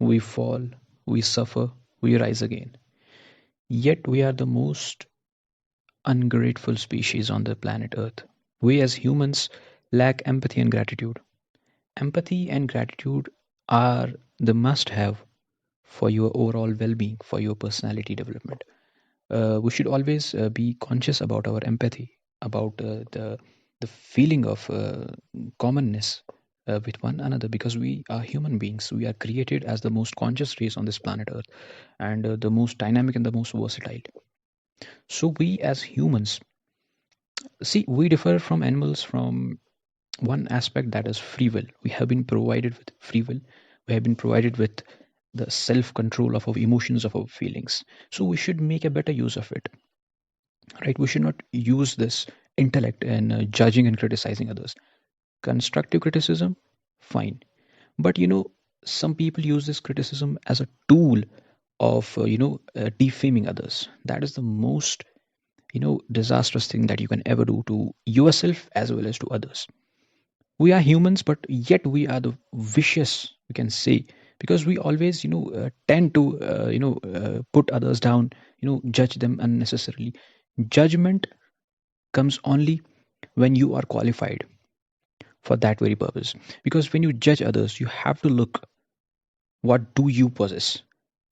We fall, we suffer, we rise again. Yet we are the most ungrateful species on the planet Earth. We as humans lack empathy and gratitude. Empathy and gratitude are the must have for your overall well being, for your personality development. We should always be conscious about our empathy, about the feeling of commonness with one another, because we are human beings. We are created as the most conscious race on this planet Earth, and the most dynamic and the most versatile. So we as humans, see, we differ from animals from one aspect, that is free will. We have been provided with free will. We have been provided with the self control of our emotions, of our feelings. So we should make a better use of it, right? We should not use this intellect in judging and criticizing others. Constructive criticism, fine. But some people use this criticism as a tool of defaming others. That is the most disastrous thing that you can ever do to yourself as well as to others. We are humans, but yet we are the vicious, we can say, because we always tend to put others down, judge them unnecessarily. Judgment comes only when you are qualified for that very purpose, because when you judge others, you have to look, what do you possess?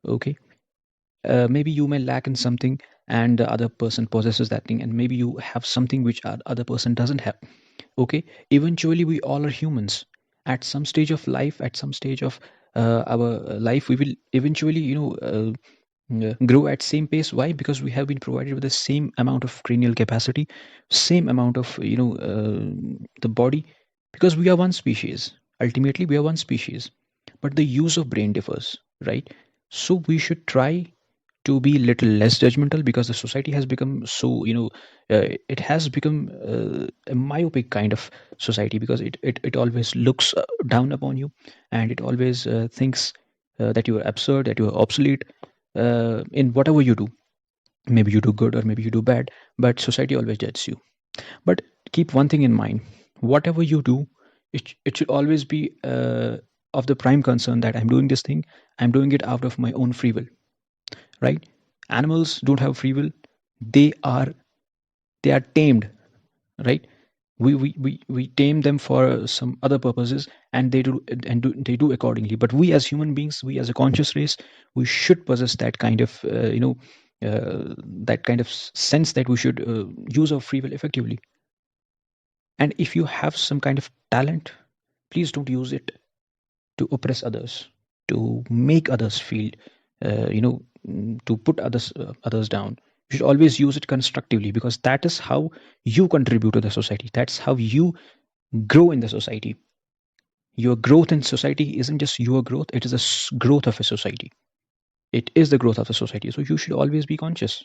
Okay. Maybe you may lack in something, and the other person possesses that thing, and maybe you have something which other person doesn't have. Okay. Eventually we all are humans. At some stage of life, at some stage of our life, we will eventually grow at same pace. Why? Because we have been provided with the same amount of cranial capacity, same amount of the body, because we are one species. Ultimately we are one species, but the use of brain differs, right? So we should try to be little less judgmental, because the society has become so it has become a myopic kind of society, because it always looks down upon you, and it always thinks that you are absurd, that you are obsolete in whatever you do. Maybe you do good or maybe you do bad, but society always judges you. But keep one thing in mind: whatever you do, it should always be of the prime concern that I'm doing this thing, I'm doing it out of my own free will, right? Animals don't have free will. They are they are tamed, right? We tame them for some other purposes, and they do accordingly. But we as human beings, we as a conscious race, we should possess that kind of that kind of sense that we should use our free will effectively. And if you have some kind of talent, please don't use it to oppress others, to make others feel to put others down. You should always use it constructively, because that is how you contribute to the society. That's how you grow in the society. Your growth in society isn't just your growth, it is the growth of a society. It is the growth of the society. So you should always be conscious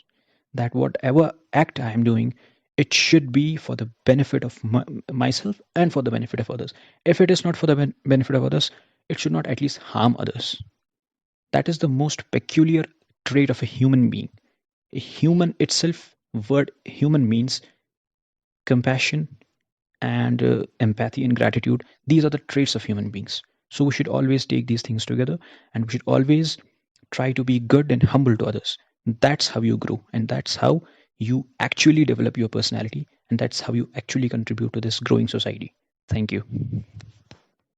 that whatever act I am doing, it should be for the benefit of myself and for the benefit of others. If it is not for the benefit of others, it should not at least harm others. That is the most peculiar trait of a human being. A human itself, word human means compassion and empathy and gratitude. These are the traits of human beings. So we should always take these things together, and we should always try to be good and humble to others. That's how you grow, and that's how you actually develop your personality, and that's how you actually contribute to this growing society. Thank you.